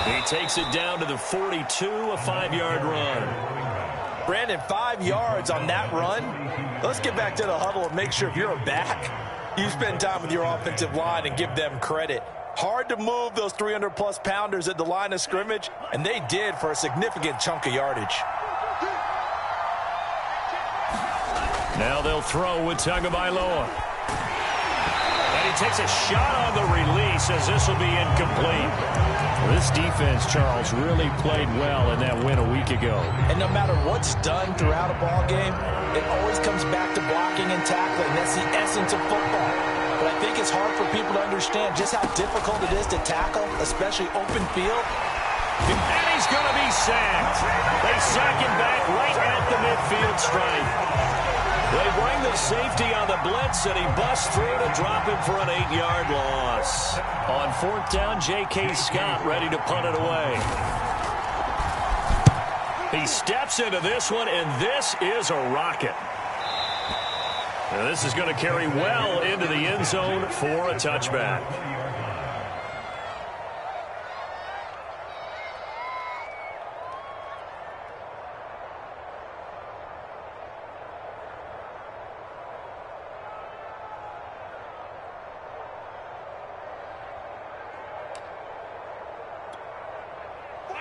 He takes it down to the 42, a 5-yard run. Brandon, 5 yards on that run. Let's get back to the huddle and make sure if you're a back, you spend time with your offensive line and give them credit. Hard to move those 300-plus pounders at the line of scrimmage, and they did for a significant chunk of yardage. Now they'll throw with Tagovailoa. And he takes a shot on the release as this will be incomplete. This defense, Charles, really played well in that win a week ago. And no matter what's done throughout a ball game, it always comes back to blocking and tackling. That's the essence of football. But I think it's hard for people to understand just how difficult it is to tackle, especially open field. And he's going to be sacked. They sack him back right at the midfield stripe. They bring the safety on the blitz, and he busts through to drop him for an 8-yard loss. On 4th down, J.K. Scott ready to punt it away. He steps into this one, and this is a rocket. And this is going to carry well into the end zone for a touchback.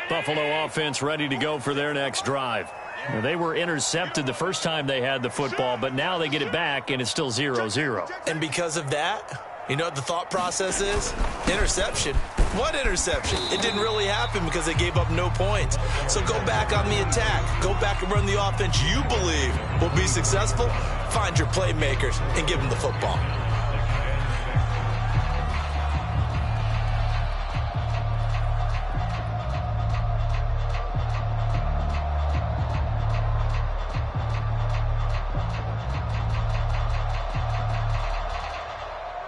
Buffalo offense ready to go for their next drive. They were intercepted the first time they had the football, but now they get it back, and it's still 0-0. And because of that, you know what the thought process is? Interception. What interception? It didn't really happen because they gave up no points. So go back on the attack. Go back and run the offense you believe will be successful. Find your playmakers and give them the football.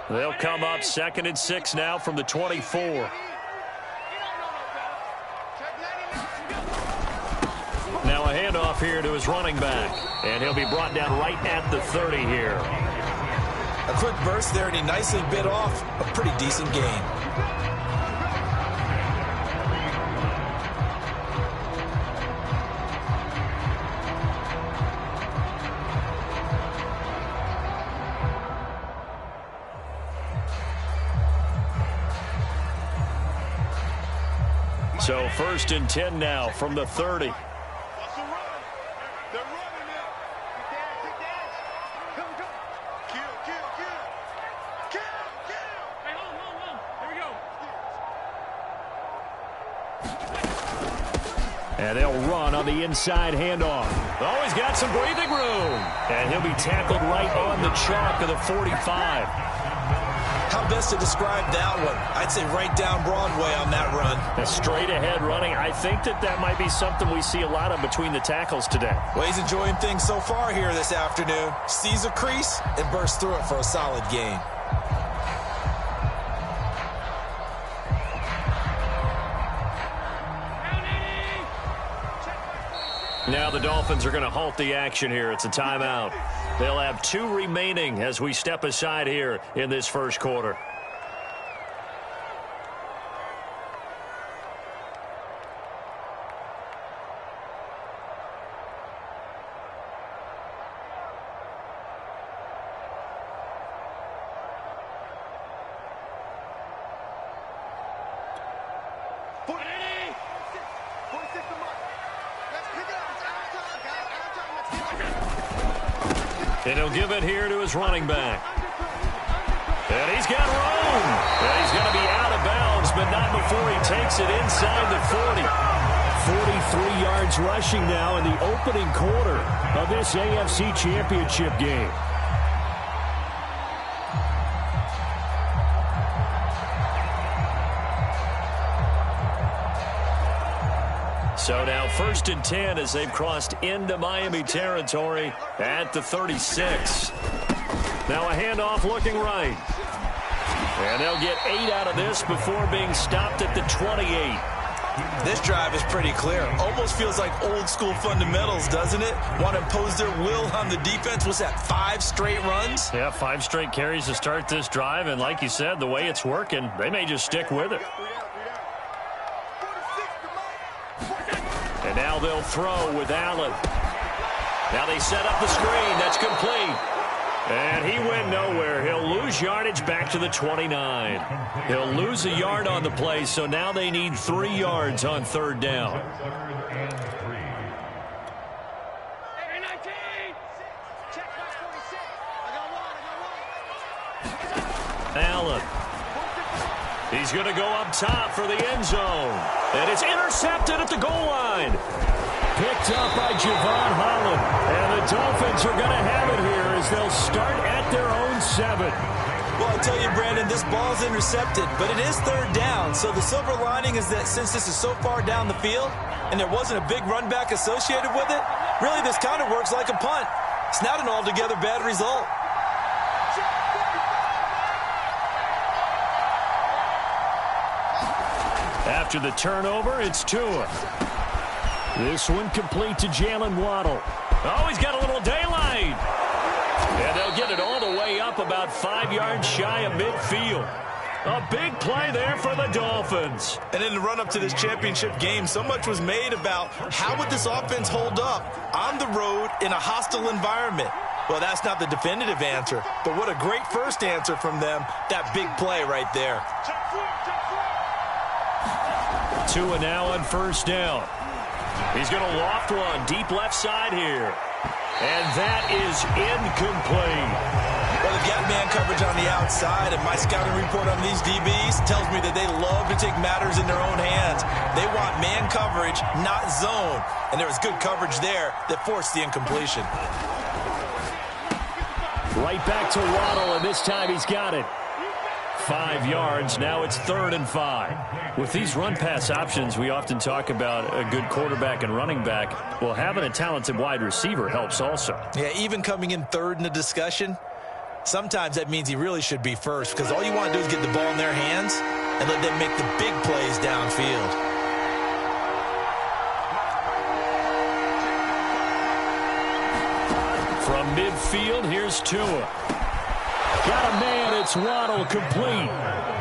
They'll come up 2nd and 6 now from the 24. Now a handoff here to his running back. And he'll be brought down right at the 30 here. A quick burst there, and he nicely bit off a pretty decent gain. So 1st and 10 now from the 30. And they'll run on the inside handoff. Oh, he's got some breathing room. And he'll be tackled right on the chalk of the 45. How best to describe that one? I'd say right down Broadway on that run. A straight ahead running. I think that might be something we see a lot of between the tackles today. Well, he's enjoying things so far here this afternoon. Sees a crease and bursts through it for a solid gain. Now the Dolphins are going to halt the action here. It's a timeout. They'll have 2 remaining as we step aside here in this first quarter. And he'll give it here to his running back. And he's got room. And he's going to be out of bounds, but not before he takes it inside the 40. 43 yards rushing now in the opening quarter of this AFC Championship game. So now 1st and 10 as they've crossed into Miami territory at the 36. Now a handoff looking right. And they'll get 8 out of this before being stopped at the 28. This drive is pretty clear. Almost feels like old school fundamentals, doesn't it? Want to impose their will on the defense. Was that 5 straight runs? Yeah, 5 straight carries to start this drive. And like you said, the way it's working, they may just stick with it. And now they'll throw with Allen. Now they set up the screen. That's complete. And he went nowhere. He'll lose yardage back to the 29. He'll lose a yard on the play, so now they need 3 yards on third down. Allen. He's going to go up top for the end zone. And it's intercepted at the goal line. Picked up by Javon Holland. And the Dolphins are going to have it here as they'll start at their own 7. Well, I tell you, Brandon, this ball's intercepted, but it is third down. So the silver lining is that since this is so far down the field and there wasn't a big run back associated with it, really this kind of works like a punt. It's not an altogether bad result. After the turnover, it's Tua. This one complete to Jalen Waddle. Oh, he's got a little daylight. And they'll get it all the way up about 5 yards shy of midfield. A big play there for the Dolphins. And in the run-up to this championship game, so much was made about how would this offense hold up on the road in a hostile environment. Well, that's not the definitive answer, but what a great first answer from them, that big play right there. Tua now on first down. He's going to loft one deep left side here. And that is incomplete. Well, they've got man coverage on the outside, and my scouting report on these DBs tells me that they love to take matters in their own hands. They want man coverage, not zone. And there was good coverage there that forced the incompletion. Right back to Waddle, and this time he's got it. 5 yards. Now it's 3rd and 5. With these run-pass options, we often talk about a good quarterback and running back. Well, having a talented wide receiver helps also. Yeah, even coming in third in the discussion, sometimes that means he really should be first because all you want to do is get the ball in their hands and let them make the big plays downfield. From midfield, here's Tua. Got a man, it's Waddle, complete.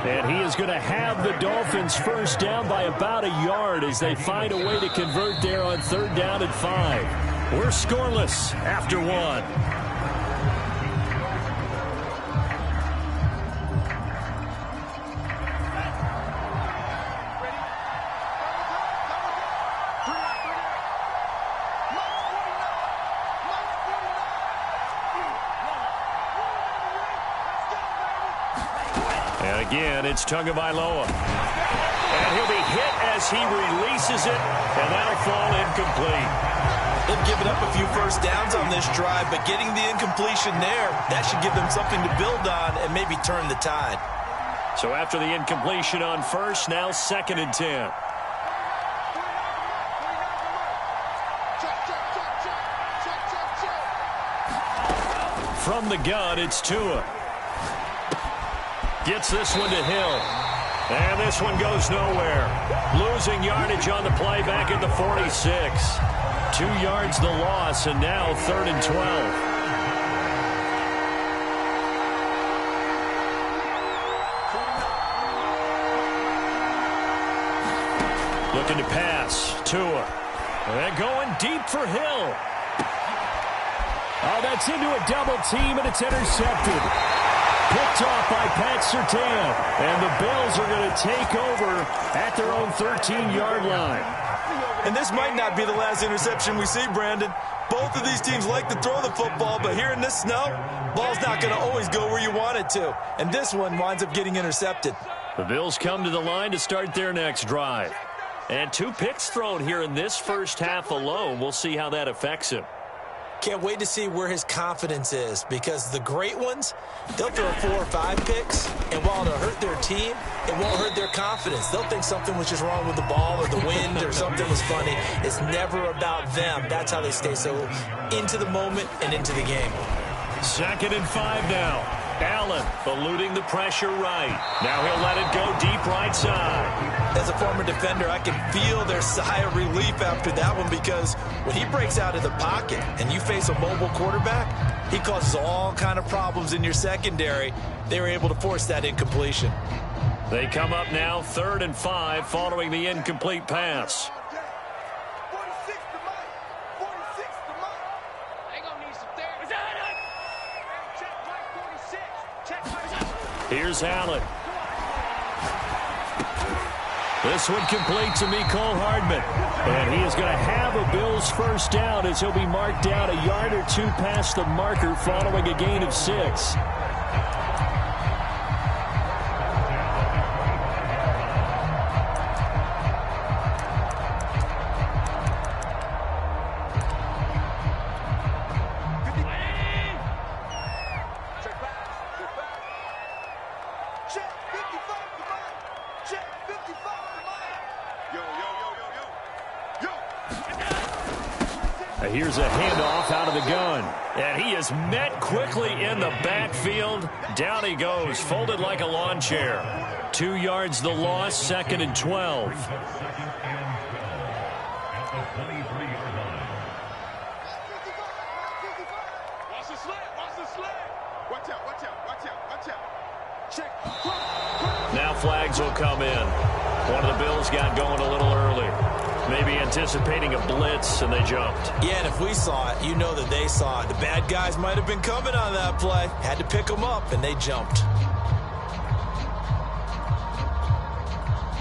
And he is going to have the Dolphins first down by about a yard as they find a way to convert there on 3rd down and 5. We're scoreless after 1. And again, it's Tagovailoa. And he'll be hit as he releases it, and that'll fall incomplete. They've given up a few first downs on this drive, but getting the incompletion there, that should give them something to build on and maybe turn the tide. So after the incompletion on first, now 2nd and 10. From the gun, it's Tua. Gets this one to Hill. And this one goes nowhere. Losing yardage on the play back at the 46. 2 yards the loss, and now 3rd and 12. Looking to pass. Tua. And going deep for Hill. Oh, that's into a double team, and it's intercepted. Picked off by Pat Surtain. And the Bills are going to take over at their own 13-yard line. And this might not be the last interception we see, Brandon. Both of these teams like to throw the football, but here in this snow, ball's not going to always go where you want it to. And this one winds up getting intercepted. The Bills come to the line to start their next drive. And 2 picks thrown here in this first half alone. We'll see how that affects him. Can't wait to see where his confidence is, because the great ones, they'll throw 4 or 5 picks, and while it'll hurt their team, it won't hurt their confidence. They'll think something was just wrong with the ball or the wind or something was funny. It's never about them. That's how they stay so into the moment and into the game. 2nd and 5 now. Allen eluding the pressure right. Now he'll let it go deep right side. As a former defender, I can feel their sigh of relief after that one, because when he breaks out of the pocket and you face a mobile quarterback, he causes all kind of problems in your secondary. They were able to force that incompletion. They come up now 3rd and 5 following the incomplete pass. Here's Allen. This one complete to Mecole Hardman. And he is going to have a Bills first down as he'll be marked down a yard or two past the marker following a gain of 6. Here's a handoff out of the gun. And he is met quickly in the backfield. Down he goes, folded like a lawn chair. 2 yards the loss, 2nd and 12. Watch the slant, watch the slant. Watch out, watch out, watch out, watch out. Check. Now flags will come in. One of the Bills got going a little early. Maybe anticipating a blitz, and they jumped. Yeah, and if we saw it, you know that they saw it. The bad guys might have been coming on that play. Had to pick them up, and they jumped.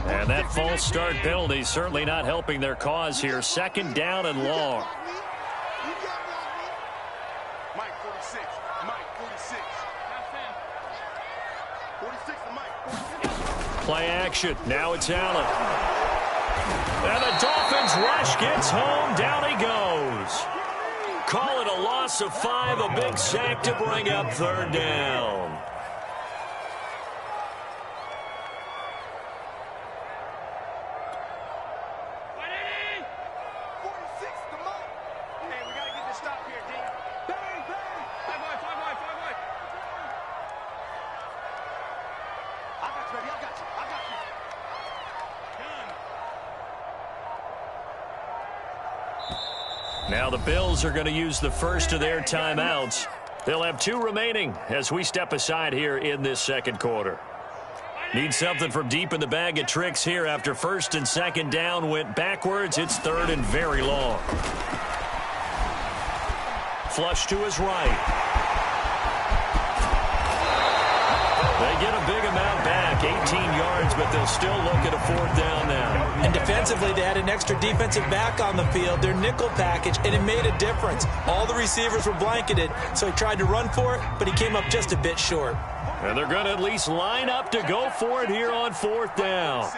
And that false start penalty certainly not helping their cause here. 2nd down and long. Mike 46. Mike 46. 46 to Mike 46. Play action. Now it's Allen. And the Dolphins rush gets home. Down he goes. Call it a loss of 5. A big sack to bring up 3rd down. Now the Bills are going to use the first of their timeouts. They'll have 2 remaining as we step aside here in this 2nd quarter. Need something from deep in the bag of tricks here after 1st and 2nd down went backwards. It's 3rd and very long. Flush to his right. They get a big amount back, 18 yards, but they'll still look at a 4th down now. And defensively, they had an extra defensive back on the field, their nickel package, and it made a difference. All the receivers were blanketed, so he tried to run for it, but he came up just a bit short. And they're going to at least line up to go for it here on 4th down.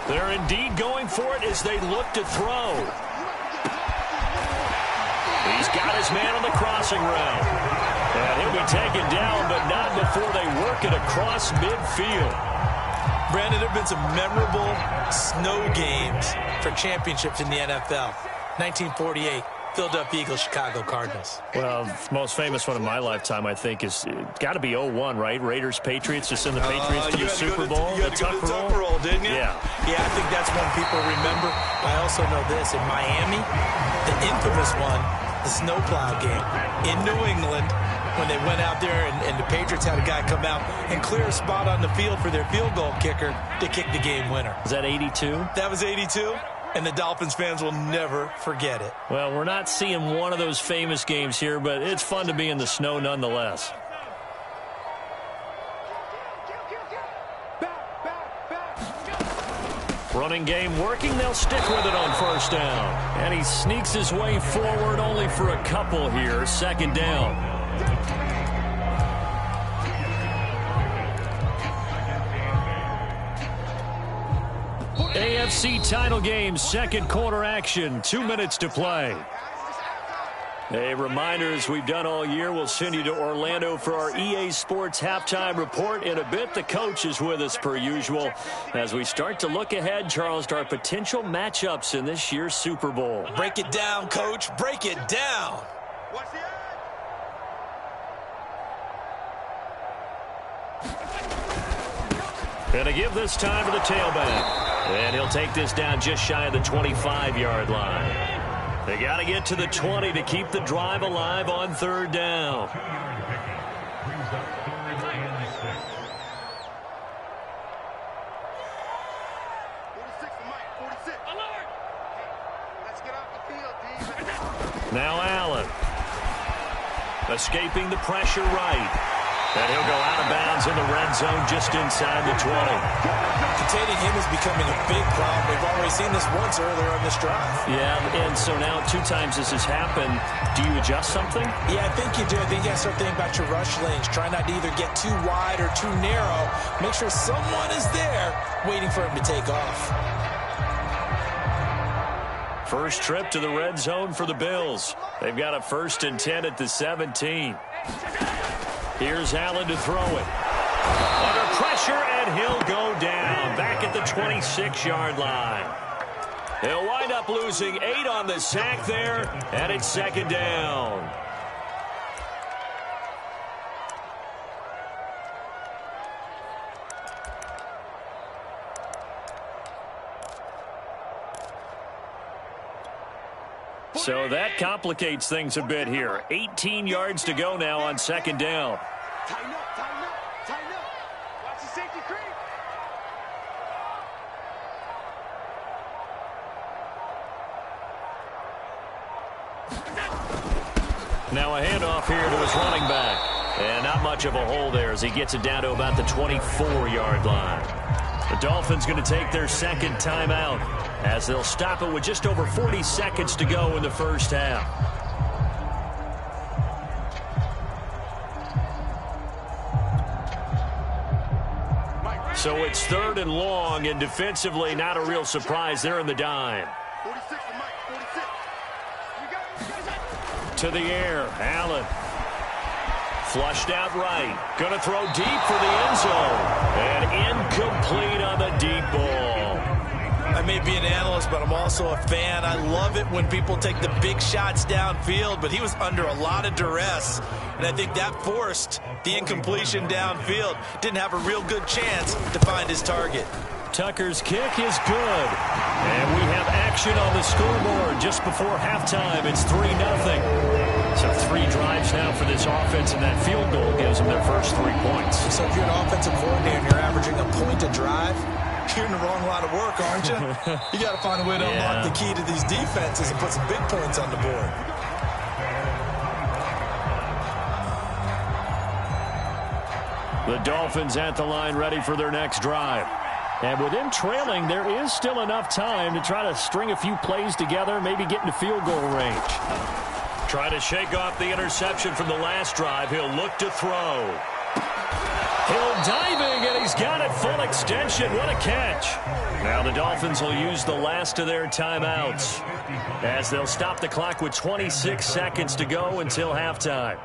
They're indeed going for it as they look to throw. He's got his man on the crossing route. And he'll be taken down, but not before they work it across midfield. Brandon, there have been some memorable snow games for championships in the NFL. 1948. Philadelphia Eagles, Chicago Cardinals. Well, the most famous one in my lifetime, I think, is got to be 01, right? Raiders, Patriots, to send the Patriots to the Super Bowl. You had to go to the Tucker Roll, didn't you? Yeah. Yeah, I think that's one people remember. I also know this. In Miami, the infamous one, the snowplow game in New England, when they went out there and the Patriots had a guy come out and clear a spot on the field for their field goal kicker to kick the game winner. Was that 82? That was 82. And the Dolphins fans will never forget it. Well, we're not seeing one of those famous games here, but it's fun to be in the snow nonetheless. Running game working. They'll stick with it on 1st down. And he sneaks his way forward only for a couple here. 2nd down. AFC title game, 2nd quarter action, 2 minutes to play. A reminder, as we've done all year, we'll send you to Orlando for our EA Sports halftime report. In a bit, the coach is with us per usual as we start to look ahead, Charles, to our potential matchups in this year's Super Bowl. Break it down, Coach. Break it down. Watch the edge. Going to give this time to the tailback. And he'll take this down just shy of the 25-yard line. They got to get to the 20 to keep the drive alive on 3rd down. Now Allen. Escaping the pressure right. And he'll go out of bounds in the red zone just inside the 20. Containing him is becoming a big problem. We've already seen this once earlier on this drive. Yeah, and so now 2 times this has happened. Do you adjust something? Yeah, I think you do. I think you got to start thinking about your rush lanes. Try not to either get too wide or too narrow. Make sure someone is there waiting for him to take off. First trip to the red zone for the Bills. They've got a 1st and 10 at the 17. Here's Allen to throw it. Under pressure, and he'll go down. Back at the 26-yard line. He'll wind up losing 8 on the sack there, and it's 2nd down. So that complicates things a bit here. 18 yards to go now on 2nd down. Tighten up, tighten up, tighten up. Watch the safety creep. Now a handoff here to his running back. And not much of a hole there as he gets it down to about the 24-yard line. The Dolphins going to take their 2nd timeout as they'll stop it with just over 40 seconds to go in the first half. So it's 3rd and long, and defensively not a real surprise. They're in the dime. 46 to Mike, 46. You got it. To the air, Allen. Flushed out right. Going to throw deep for the end zone. And incomplete on the deep ball. I may be an analyst, but I'm also a fan. I love it when people take the big shots downfield, but he was under a lot of duress, and I think that forced the incompletion downfield. Didn't have a real good chance to find his target. Tucker's kick is good. And we have action on the scoreboard just before halftime. It's 3-0. So 3 drives now for this offense, and that field goal gives them their first 3 points. So if you're an offensive coordinator and you're averaging a point a drive, you're in the wrong line of work, aren't you? You got to find a way to unlock the key to these defenses and put some big points on the board. The Dolphins at the line ready for their next drive. And with them trailing, there is still enough time to try to string a few plays together, maybe get into field goal range. Try to shake off the interception from the last drive. He'll look to throw. He'll diving, and he's got it full extension. What a catch. Now the Dolphins will use the last of their timeouts as they'll stop the clock with 26 seconds to go until halftime.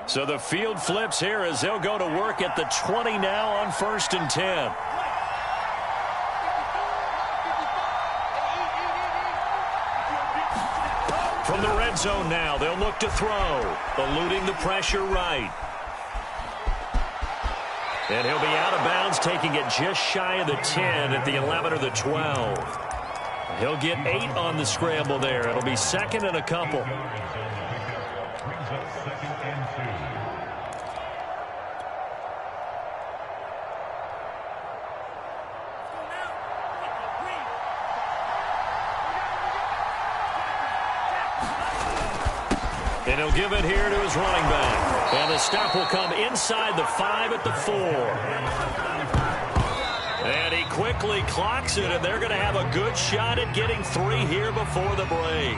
So the field flips here as they'll go to work at the 20 now on 1st and 10. From the red zone now, they'll look to throw, eluding the pressure right. And he'll be out of bounds, taking it just shy of the 10 at the 11 or the 12. He'll get 8 on the scramble there. It'll be 2nd and a couple. And he'll give it here to his running back. And the stop will come inside the 5 at the 4. And he quickly clocks it, and they're going to have a good shot at getting 3 here before the break.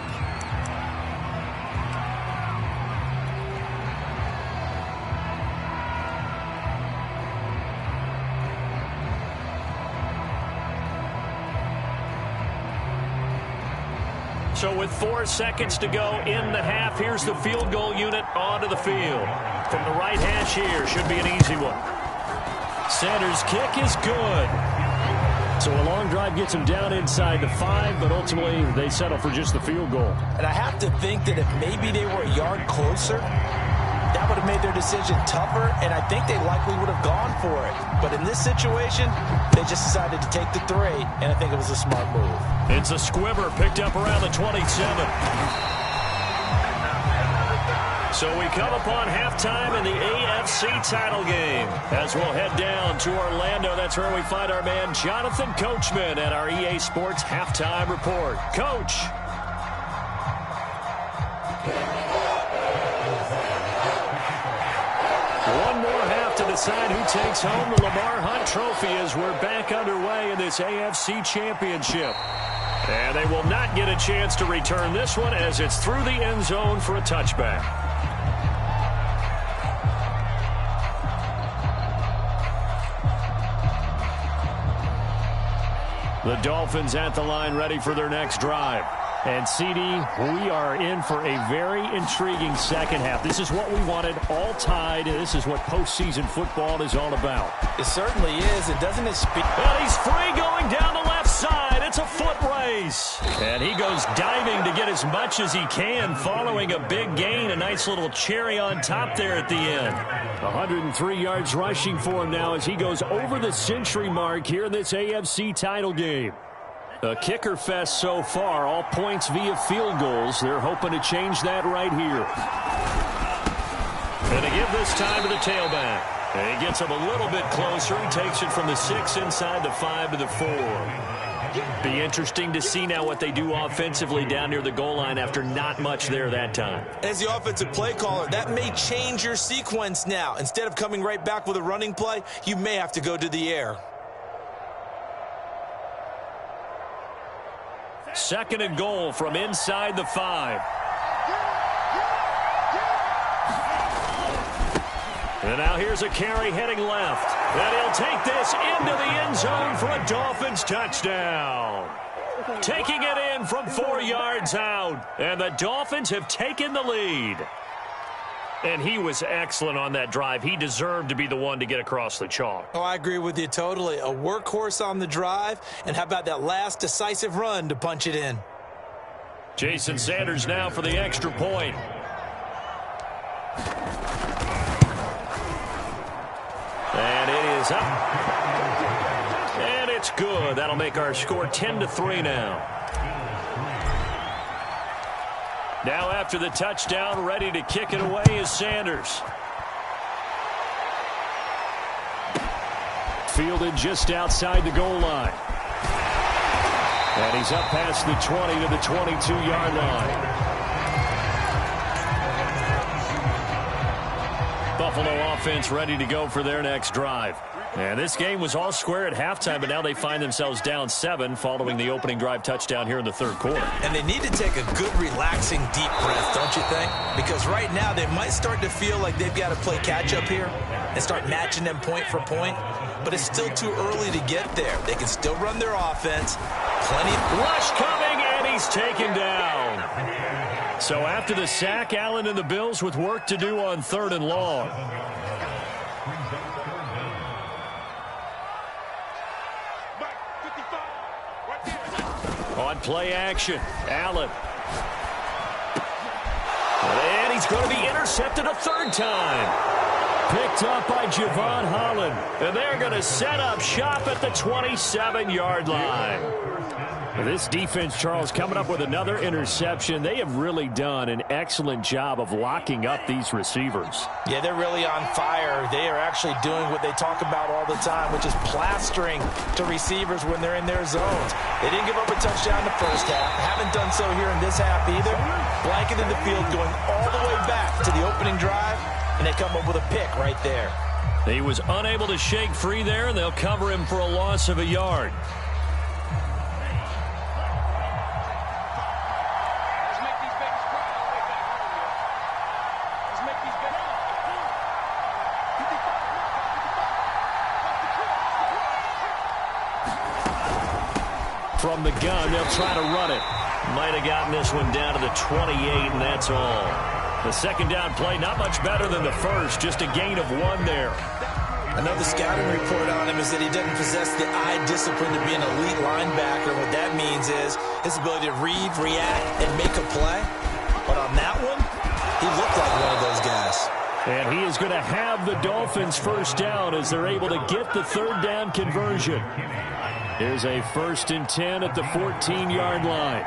So with 4 seconds to go in the half, here's the field goal unit onto the field. From the right hash here, should be an easy one. Sanders' kick is good. So a long drive gets him down inside the 5, but ultimately they settle for just the field goal. And I have to think that if maybe they were a yard closer, that would have made their decision tougher, and I think they likely would have gone for it. But in this situation, they just decided to take the 3, and I think it was a smart move. It's a squibber picked up around the 27. So we come upon halftime in the AFC title game. As we'll head down to Orlando, that's where we find our man Jonathan Coachman at our EA Sports Halftime Report. Coach. One more half to decide who takes home the Lamar Hunt Trophy as we're back underway in this AFC Championship. And they will not get a chance to return this one as it's through the end zone for a touchback. The Dolphins at the line ready for their next drive. And, CD, we are in for a very intriguing second half. This is what we wanted, all tied, and this is what postseason football is all about. It certainly is. It doesn't speak. And he's free going down the left side. It's a foot race. And he goes diving to get as much as he can following a big gain. A nice little cherry on top there at the end. 103 yards rushing for him now as he goes over the century mark here in this AFC title game. A kicker fest so far, all points via field goals. They're hoping to change that right here. And to give this time to the tailback. And he gets him a little bit closer. He takes it from the 6 inside the 5 to the 4. Be interesting to see now what they do offensively down near the goal line after not much there that time. As the offensive play caller, that may change your sequence now. Instead of coming right back with a running play, you may have to go to the air. Second and goal from inside the 5. And now here's a carry heading left. And he'll take this into the end zone for a Dolphins touchdown. Taking it in from 4 yards out. And the Dolphins have taken the lead. And he was excellent on that drive. He deserved to be the one to get across the chalk. Oh, I agree with you totally. A workhorse on the drive. And how about that last decisive run to punch it in? Jason Sanders now for the extra point. And it is up. And it's good. That'll make our score 10-3 now. Now after the touchdown, ready to kick it away is Sanders. Fielded just outside the goal line. And he's up past the 20 to the 22-yard line. Buffalo offense ready to go for their next drive. And this game was all square at halftime, but now they find themselves down 7 following the opening drive touchdown here in the third quarter. And they need to take a good, relaxing, deep breath, don't you think? Because right now they might start to feel like they've got to play catch-up here and start matching them point for point. But it's still too early to get there. They can still run their offense. Plenty. Rush coming, and he's taken down. So after the sack, Allen and the Bills with work to do on 3rd and long. On play action, Allen. And he's going to be intercepted a 3rd time. Picked up by Javon Holland. And they're going to set up shop at the 27-yard line. This defense, Charles, coming up with another interception. They have really done an excellent job of locking up these receivers. Yeah, they're really on fire. They are actually doing what they talk about all the time, which is plastering to receivers when they're in their zones. They didn't give up a touchdown in the first half. Haven't done so here in this half either. Blanketed the field going all the way back to the opening drive, and they come up with a pick right there. He was unable to shake free there, and they'll cover him for a loss of a yard. From the gun, they'll try to run it. Might have gotten this one down to the 28, and that's all. The second down play, not much better than the first, just a gain of 1 there. Another scouting report on him is that he doesn't possess the eye discipline to be an elite linebacker. What that means is his ability to read, react, and make a play. But on that one, he looked like one of those guys. And he is going to have the Dolphins first down as they're able to get the 3rd down conversion. Here's a 1st and 10 at the 14-yard line.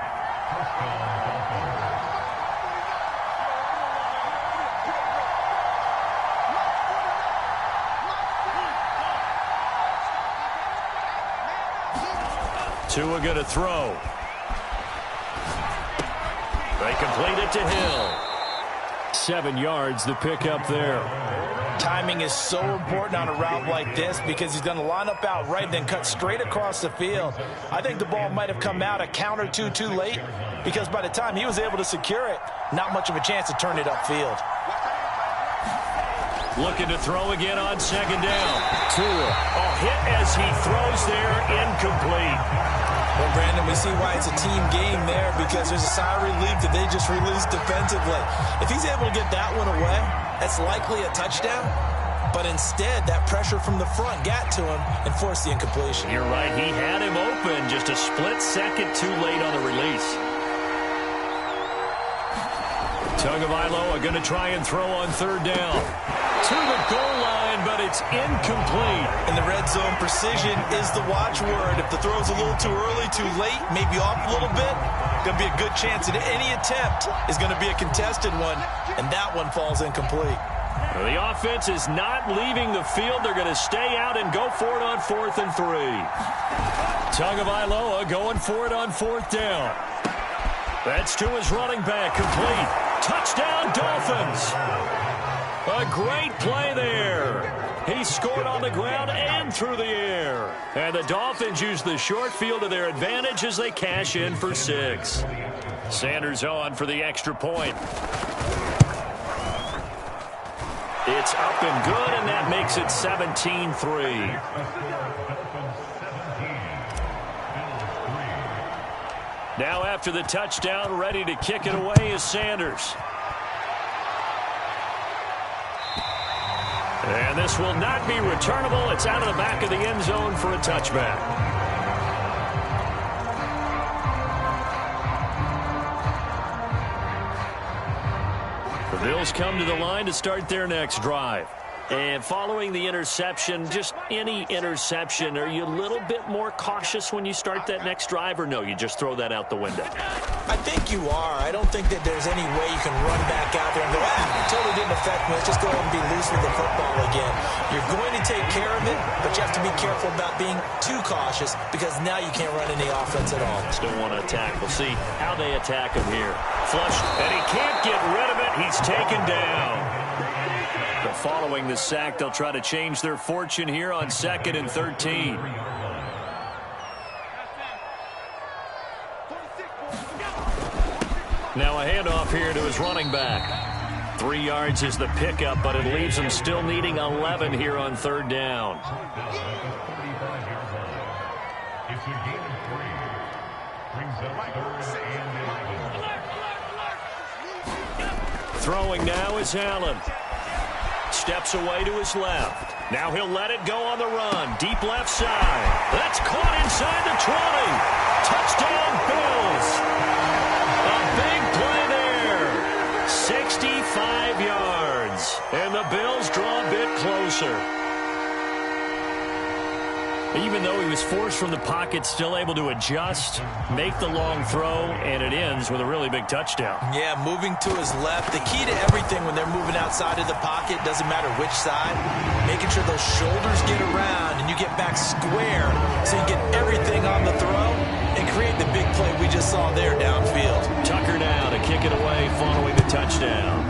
Tua going to throw. They complete it to Hill. 7 yards the pick up there. Timing is so important on a route like this because he's going to line up out right and then cut straight across the field. I think the ball might have come out a count or two too late because by the time he was able to secure it, not much of a chance to turn it upfield. Looking to throw again on 2nd down. Tua. A hit as he throws there, incomplete. Well, Brandon, we see why it's a team game there because there's a sigh of relief that they just released defensively. If he's able to get that one away, that's likely a touchdown. But instead, that pressure from the front got to him and forced the incompletion. You're right. He had him open just a split second too late on the release. Tagovailoa going to try and throw on 3rd down. To the goal line, but it's incomplete. In the red zone, precision is the watchword. If the throw's a little too early, too late, maybe off a little bit, going to be a good chance that any attempt is going to be a contested one, and that one falls incomplete. Well, the offense is not leaving the field. They're going to stay out and go for it on 4th and 3. Tagovailoa going for it on 4th down. That's to his running back, complete. Touchdown, Dolphins. A great play there. He scored on the ground and through the air. And the Dolphins use the short field to their advantage as they cash in for 6. Sanders on for the extra point. It's up and good, and that makes it 17-3. Now after the touchdown, ready to kick it away is Sanders. And this will not be returnable. It's out of the back of the end zone for a touchback. The Bills come to the line to start their next drive. And following the interception, just any interception, are you a little bit more cautious when you start that next drive, or no, you just throw that out the window? I think you are. I don't think that there's any way you can run back out there and go, it totally didn't affect me. Let's just go ahead and be loose with the football again. You're going to take care of it, but you have to be careful about being too cautious because now you can't run any offense at all. Still want to attack. We'll see how they attack him here. Flushed, and he can't get rid of it. He's taken down. But following the sack, they'll try to change their fortune here on 2nd and 13. Now a handoff here to his running back. 3 yards is the pickup, but it leaves him still needing 11 here on 3rd down. Throwing now is Allen. Steps away to his left. Now he'll let it go on the run. Deep left side. That's caught inside the 20. Touchdown, Bills. A big play there. 65 yards. And the Bills draw a bit closer. Even though he was forced from the pocket, still able to adjust, make the long throw, and it ends with a really big touchdown. Yeah, moving to his left. The key to everything when they're moving outside of the pocket, doesn't matter which side, making sure those shoulders get around and you get back square so you get everything on the throw and create the big play we just saw there downfield. Tucker now to kick it away following the touchdown.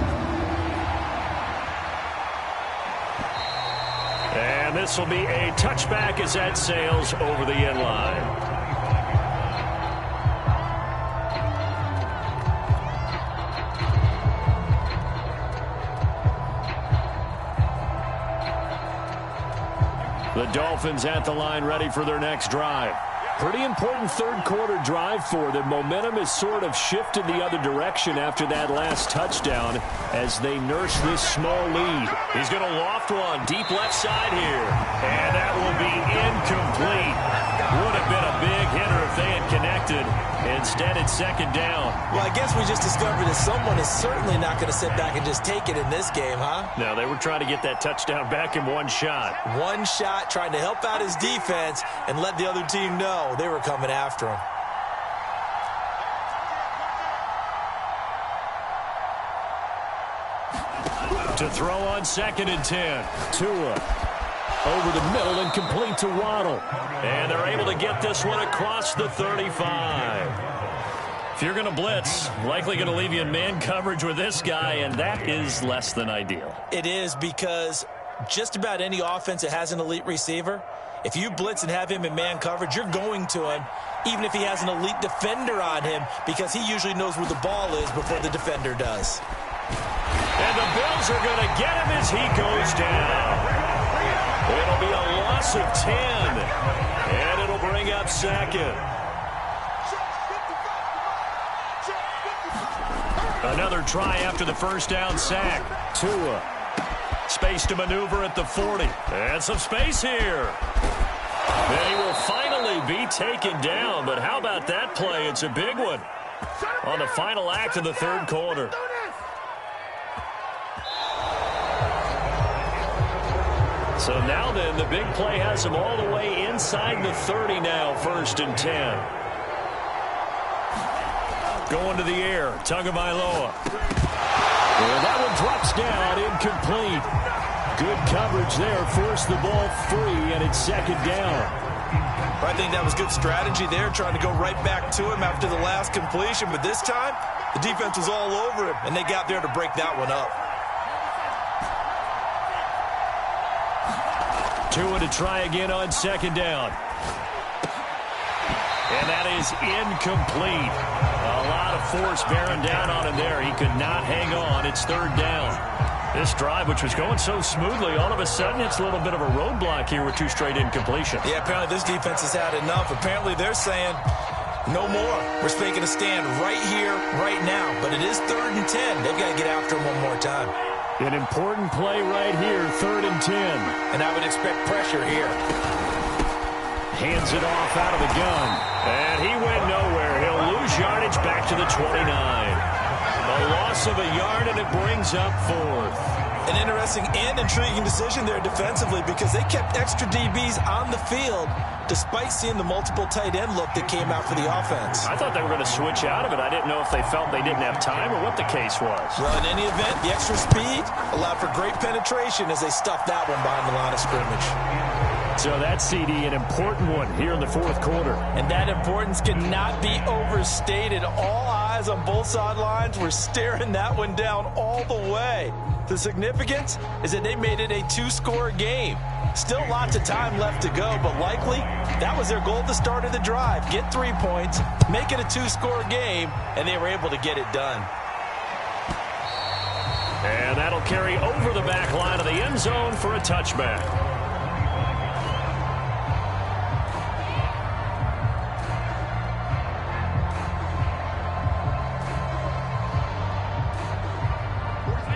And this will be a touchback as that sails over the end line. The Dolphins at the line ready for their next drive. Pretty important third quarter drive for them. Momentum has sort of shifted the other direction after that last touchdown as they nurse this small lead. He's going to loft one deep left side here. And that will be incomplete. Would have been a big hitter if they had connected. Instead, it's 2nd down. Well, I guess we just discovered that someone is certainly not going to sit back and just take it in this game, huh? No, they were trying to get that touchdown back in one shot. One shot, trying to help out his defense and let the other team know they were coming after him. To throw on 2nd and 10. Tua. Over the middle and complete to Waddle. And they're able to get this one across the 35. If you're going to blitz, likely going to leave you in man coverage with this guy, and that is less than ideal. It is, because just about any offense that has an elite receiver, if you blitz and have him in man coverage, you're going to him, even if he has an elite defender on him, because he usually knows where the ball is before the defender does. And the Bills are going to get him as he goes down. It'll be a loss of 10, and it'll bring up second. Another try after the first down sack. Tua. Space to maneuver at the 40. And some space here. And he will finally be taken down. But how about that play? It's a big one on the final act of the third quarter. So now then, the big play has him all the way inside the 30 now, 1st and 10. Going to the air, Tagovailoa. And that one drops down, incomplete. Good coverage there, forced the ball free, and it's 2nd down. I think that was good strategy there, trying to go right back to him after the last completion. But this time, the defense was all over him, and they got there to break that one up. Tua to try again on 2nd down. And that is incomplete. A lot of force bearing down on him there. He could not hang on. It's 3rd down. This drive, which was going so smoothly, all of a sudden it's a little bit of a roadblock here with 2 straight incompletions. Yeah, apparently this defense has had enough. Apparently they're saying, no more. We're making a stand right here, right now. But it is 3rd and 10. They've got to get after him one more time. An important play right here, 3rd and 10. And I would expect pressure here. Hands it off out of the gun. And he went nowhere. He'll lose yardage back to the 29. A loss of a yard, and it brings up 4th. An interesting and intriguing decision there defensively, because they kept extra DBs on the field despite seeing the multiple tight end look that came out for the offense. I thought they were going to switch out of it. I didn't know if they felt they didn't have time or what the case was. Well, in any event, the extra speed allowed for great penetration as they stuffed that one behind the line of scrimmage. So that CD, an important one here in the 4th quarter. And that importance cannot be overstated. All eyes on both sidelines were staring that one down all the way. The significance is that they made it a 2-score game. Still lots of time left to go, but likely that was their goal at the start of the drive. Get 3 points, make it a 2-score game, and they were able to get it done. And that'll carry over the back line of the end zone for a touchback.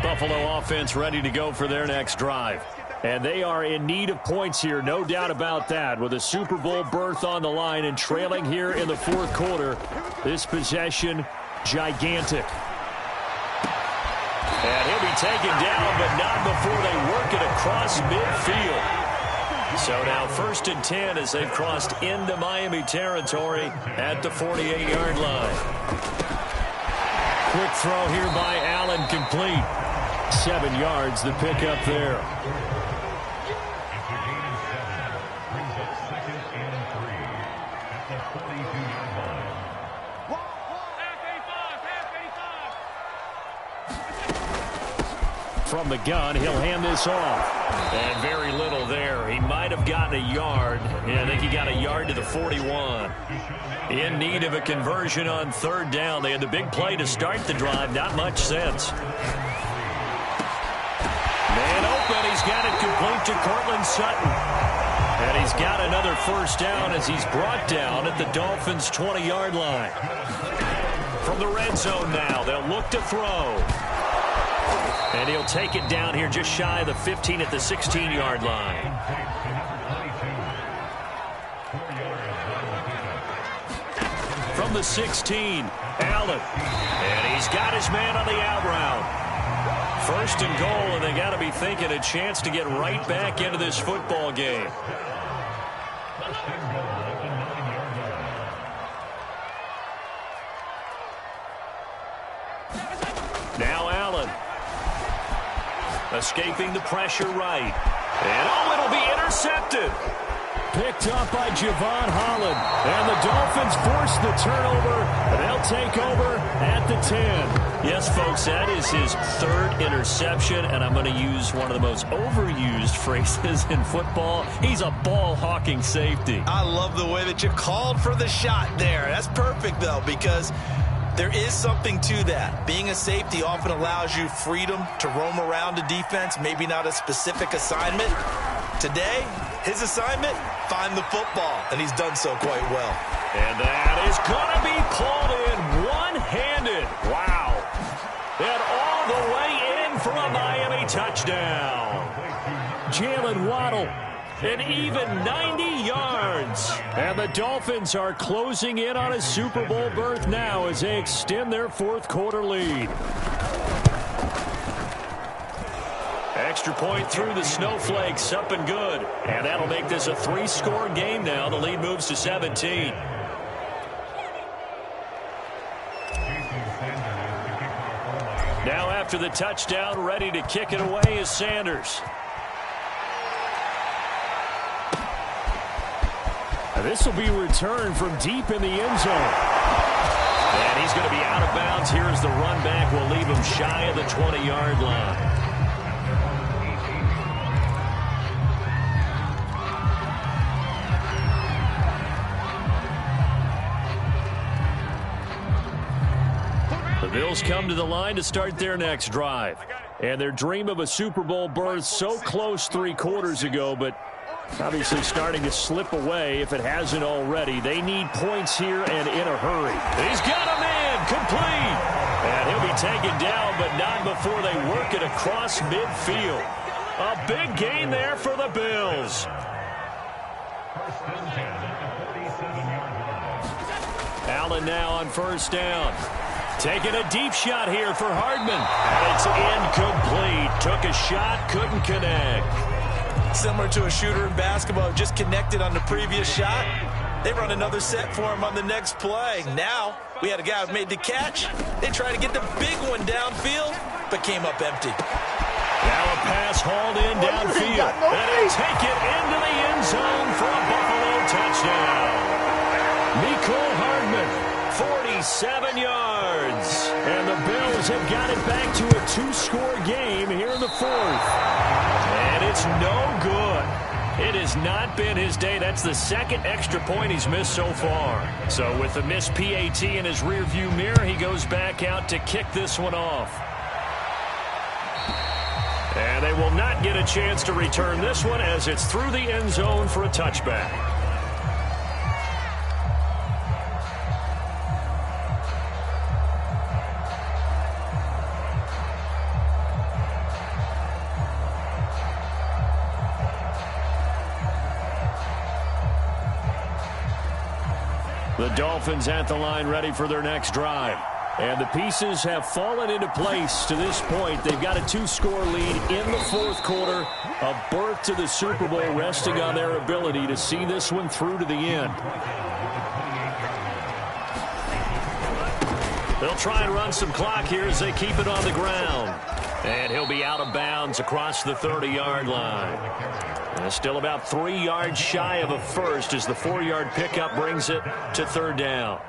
Buffalo offense ready to go for their next drive. And they are in need of points here, no doubt about that. With a Super Bowl berth on the line and trailing here in the 4th quarter, this possession, gigantic. And he'll be taken down, but not before they work it across midfield. So now 1st and 10 as they've crossed into Miami territory at the 48-yard line. Quick throw here by Allen, complete. 7 yards, the pickup there. From the gun, he'll hand this off. And very little there. He might have gotten a yard. Yeah, I think he got a yard to the 41. In need of a conversion on 3rd down. They had the big play to start the drive. Not much sense. Man open. He's got it complete to Cortland Sutton. And he's got another 1st down as he's brought down at the Dolphins' 20-yard line. From the red zone now, they'll look to throw. And he'll take it down here just shy of the 15 at the 16-yard line. From the 16, Allen. And he's got his man on the out route. 1st and goal, and they got to be thinking a chance to get right back into this football game. Now Allen. Escaping the pressure right. And oh, it'll be intercepted. Picked up by Javon Holland. And the Dolphins force the turnover. And they'll take over at the 10. Yes, folks, that is his third interception. And I'm going to use one of the most overused phrases in football. He's a ball-hawking safety. I love the way that you called for the shot there. That's perfect, though, because there is something to that. Being a safety often allows you freedom to roam around a defense, maybe not a specific assignment. Today, his assignment, find the football, and he's done so quite well. And that is going to be pulled in one-handed. Wow. And all the way in for a Miami touchdown. Jalen Waddle, an even 90 yards. And the Dolphins are closing in on a Super Bowl berth now as they extend their fourth-quarter lead. Extra point through the snowflakes, up and good. And that'll make this a three-score game now. The lead moves to 17. Now after the touchdown, ready to kick it away is Sanders. This will be returned from deep in the end zone. And he's going to be out of bounds. Here's the run back. We'll leave him shy of the 20-yard line. The Bills come to the line to start their next drive. And their dream of a Super Bowl berth so close 3 quarters ago, but obviously starting to slip away if it hasn't already. They need points here and in a hurry. He's got a man complete. And he'll be taken down, but not before they work it across midfield. A big gain there for the Bills. Allen now on first down. Taking a deep shot here for Hardman. It's incomplete. Took a shot, couldn't connect. Similar to a shooter in basketball, just connected on the previous shot. They run another set for him on the next play. Now, we had a guy who made the catch. They tried to get the big one downfield, but came up empty. Now a pass hauled in downfield. And they take it into the end zone for a Buffalo touchdown. Mecole Hardman, 47 yards. And the Bills have got it back to a 2-score game here in the fourth. And it's no good. It has not been his day. That's the second extra point he's missed so far. So with the missed PAT in his rearview mirror, he goes back out to kick this one off. And they will not get a chance to return this one as it's through the end zone for a touchback. The Dolphins at the line ready for their next drive. And the pieces have fallen into place to this point. They've got a 2-score lead in the fourth quarter. A berth to the Super Bowl resting on their ability to see this one through to the end. They'll try and run some clock here as they keep it on the ground. And he'll be out of bounds across the 30-yard line. And still about 3 yards shy of a first as the 4-yard pickup brings it to third down.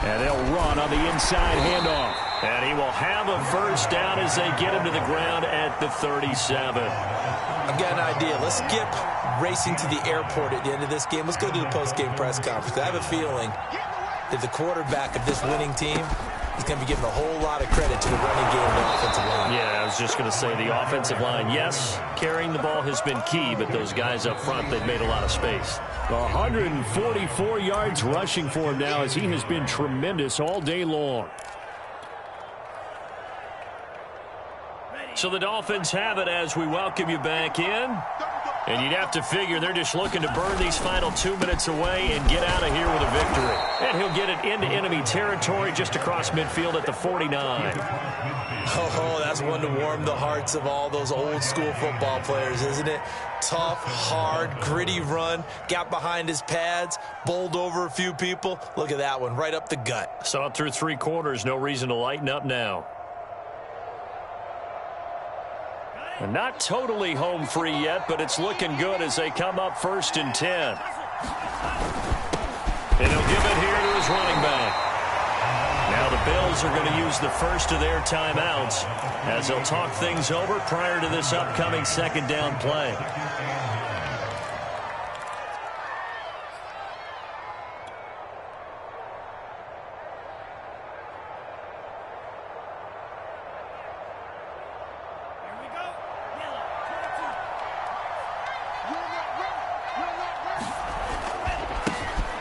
And they'll run on the inside handoff. And he will have a first down as they get him to the ground at the 37. I've got an idea. Let's skip racing to the airport at the end of this game. Let's go to the post-game press conference. I have a feeling that the quarterback of this winning team is going to be given a whole lot of credit to the running game and the offensive line. Yeah, I was just going to say the offensive line, yes, carrying the ball has been key, but those guys up front, they've made a lot of space. 144 yards rushing for him now as he has been tremendous all day long. So the Dolphins have it as we welcome you back in. And you'd have to figure they're just looking to burn these final 2 minutes away and get out of here with a victory. And he'll get it into enemy territory just across midfield at the 49. Oh, that's one to warm the hearts of all those old-school football players, isn't it? Tough, hard, gritty run, got behind his pads, bowled over a few people. Look at that one, right up the gut. Saw it through 3 quarters, no reason to lighten up now. And not totally home free yet, but it's looking good as they come up 1st and 10. And he'll give it here to his running back. Now the Bills are going to use the first of their timeouts as they'll talk things over prior to this upcoming 2nd down play.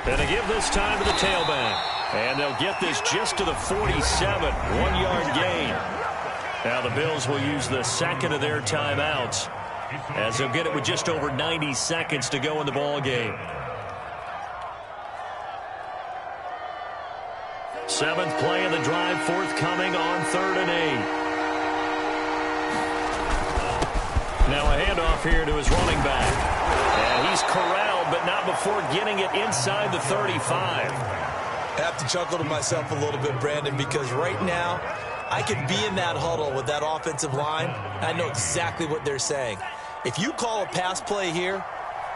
And they give this time to the tailback. And they'll get this just to the 47, 1-yard gain. Now the Bills will use the 2nd of their timeouts as they'll get it with just over 90 seconds to go in the ball game. 7th play of the drive forthcoming on 3rd and 8. Now a handoff here to his running back. And he's corralled, but not before getting it inside the 35. I have to chuckle to myself a little bit, Brandon, because right now I could be in that huddle with that offensive line. I know exactly what they're saying. If you call a pass play here,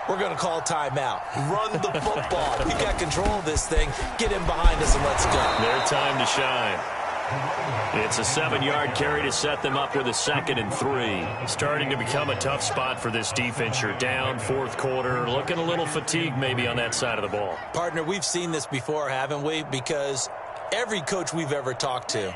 we're going to call timeout. Run the football. We've got control of this thing. Get in behind us and let's go. Their time to shine. It's a 7-yard carry to set them up with a 2nd and 3. Starting to become a tough spot for this defense. You're down 4th quarter. Looking a little fatigued maybe on that side of the ball. Partner, we've seen this before, haven't we? Because every coach we've ever talked to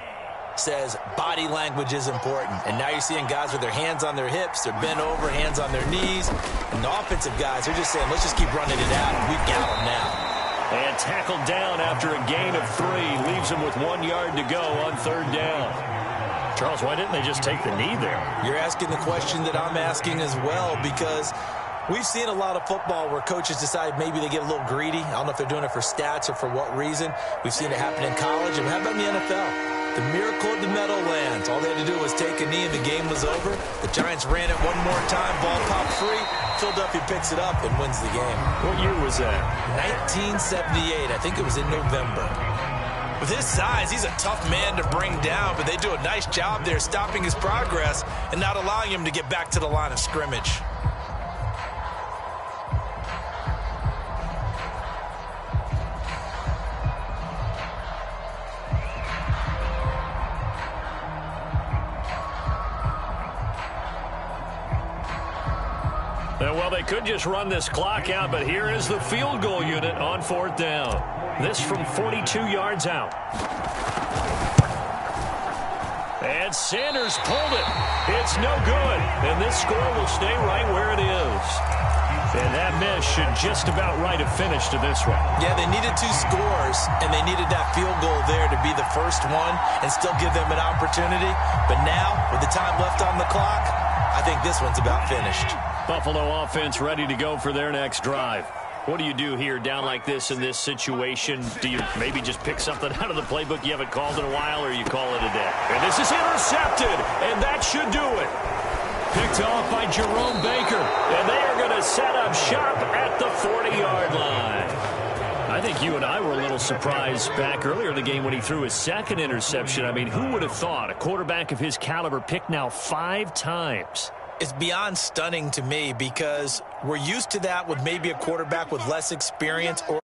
says body language is important. And now you're seeing guys with their hands on their hips, they're bent over, hands on their knees. And the offensive guys are just saying, let's just keep running it out, and we've got them now. And tackled down after a gain of 3. Leaves him with 1 yard to go on 3rd down. Charles, why didn't they just take the knee there? You're asking the question that I'm asking as well, because we've seen a lot of football where coaches decide maybe they get a little greedy. I don't know if they're doing it for stats or for what reason. We've seen it happen in college. And how about in the NFL? The miracle of the Meadowlands. All they had to do was take a knee and the game was over. The Giants ran it one more time. Ball popped free. Philadelphia picks it up and wins the game. What year was that? 1978. I think it was in November. With his size, he's a tough man to bring down, but they do a nice job there stopping his progress and not allowing him to get back to the line of scrimmage. Well, they could just run this clock out, but here is the field goal unit on 4th down. This from 42 yards out. And Sanders pulled it. It's no good. And this score will stay right where it is. And that miss should just about right have finished to this one. Yeah, they needed 2 scores, and they needed that field goal there to be the first one and still give them an opportunity. But now, with the time left on the clock, I think this one's about finished. Buffalo offense ready to go for their next drive. What do you do here down like this in this situation? Do you maybe just pick something out of the playbook you haven't called in a while, or you call it a day? And this is intercepted, and that should do it. Picked off by Jerome Baker, and they are going to set up shop at the 40-yard line. I think you and I were a little surprised back earlier in the game when he threw his 2nd interception. I mean, who would have thought a quarterback of his caliber picked now 5 times? It's beyond stunning to me because we're used to that with maybe a quarterback with less experience or